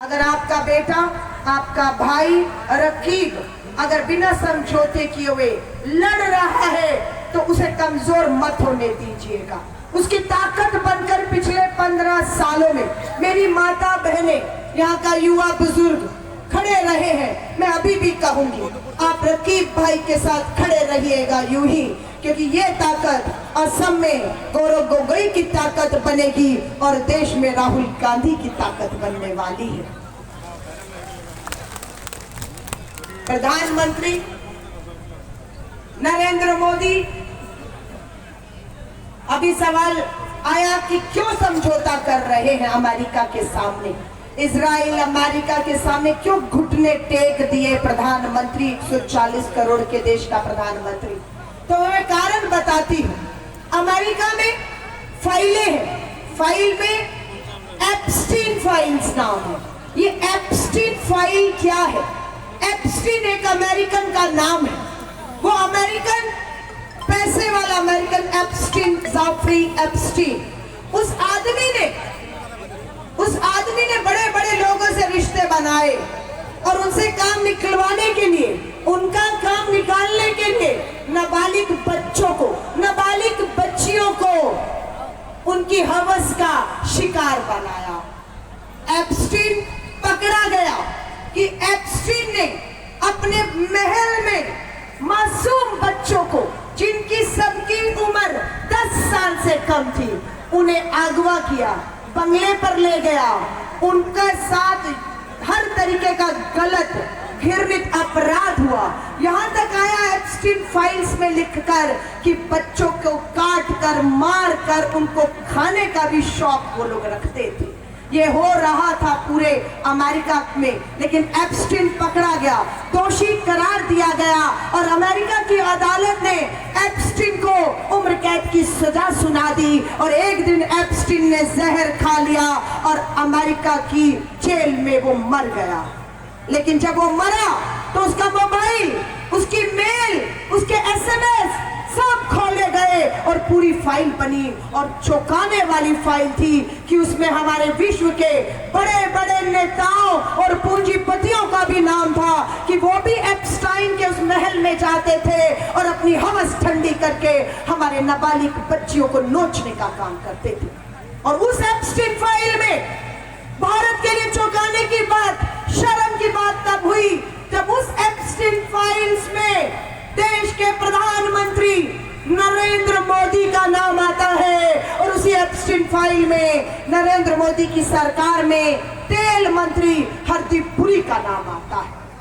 अगर आपका बेटा, आपका भाई रकीब अगर बिना समझौते किए हुए लड़ रहा है तो उसे कमजोर मत होने दीजिएगा। उसकी ताकत बनकर पिछले 15 सालों में मेरी माता बहने, यहाँ का युवा बुजुर्ग खड़े रहे हैं। मैं अभी भी कहूंगी, आप रकीब भाई के साथ खड़े रहिएगा यूं ही, क्योंकि ये ताकत असम में गौरव गोगोई की ताकत बनेगी और देश में राहुल गांधी की ताकत बनने वाली है। प्रधानमंत्री नरेंद्र मोदी, अभी सवाल आया कि क्यों समझौता कर रहे हैं अमेरिका के सामने, इजराइल अमेरिका के सामने क्यों घुटने टेक दिए प्रधानमंत्री, 140 करोड़ के देश का प्रधानमंत्री। तो मैं कारण बताती हूँ। अमेरिका में फाइलें हैं, फाइल में एप्स्टीन फाइल्स नाम है। ये एप्स्टीन फाइल क्या है? एप्स्टीन एक अमेरिकन का नाम है। वो अमेरिकन पैसे वाला अमेरिकन एप्स्टीन, जाफरी एप्स्टीन, उस आदमी ने बड़े बड़े लोगों से रिश्ते बनाए और उनसे काम निकलवाने के लिए, उनका काम निकालने के लिए नाबालिग बच्चों को, नाबालिग बच्चियों को उनकी हवस का शिकार बनाया। एप्स्टीन पकड़ा गया कि एप्स्टीन ने अपने महल में मासूम बच्चों को, जिनकी सबकी उम्र 10 साल से कम थी, उन्हें अगवा किया, बंगले पर ले गया, उनके साथ हर तरीके का गलत घृणित अपराध हुआ। यहाँ तक आया एप्स्टीन फाइल्स में लिखकर कि बच्चों को काट कर, मार कर उनको खाने का भी शौक वो लोग रखते थे। ये हो रहा था पूरे अमेरिका में, लेकिन एप्स्टीन पकड़ा गया, दोषी करार दिया गया और अमेरिका की अदालत ने एप्स्टीन को उम्र कैद की सजा सुना दी और एक दिन एप्स्टीन ने जहर खा लिया और अमेरिका की जेल में वो मर गया। लेकिन जब वो मरा तो उसका मोबाइल, उसकी मेल, उसके SMS सब खोले गए और पूरी फाइल बनी और चौंकाने वाली फाइल थी कि उसमें हमारे विश्व के बड़े बड़े नेताओं और पूंजीपतियों का भी नाम था कि वो भी एप्स्टाइन के उस महल में जाते थे और अपनी हवस ठंडी करके हमारे नाबालिग बच्चियों को नोचने का काम करते थे। और उस एप्स्टाइन फाइल में भारत के लिए चौंकाने की बात, शर्म की बात तब हुई जब उस एप्स्टाइन फाइल्स में देश के प्रधानमंत्री नरेंद्र मोदी का नाम आता है और उसी एप्स्टीन फाइल में नरेंद्र मोदी की सरकार में तेल मंत्री हरदीप पुरी का नाम आता है।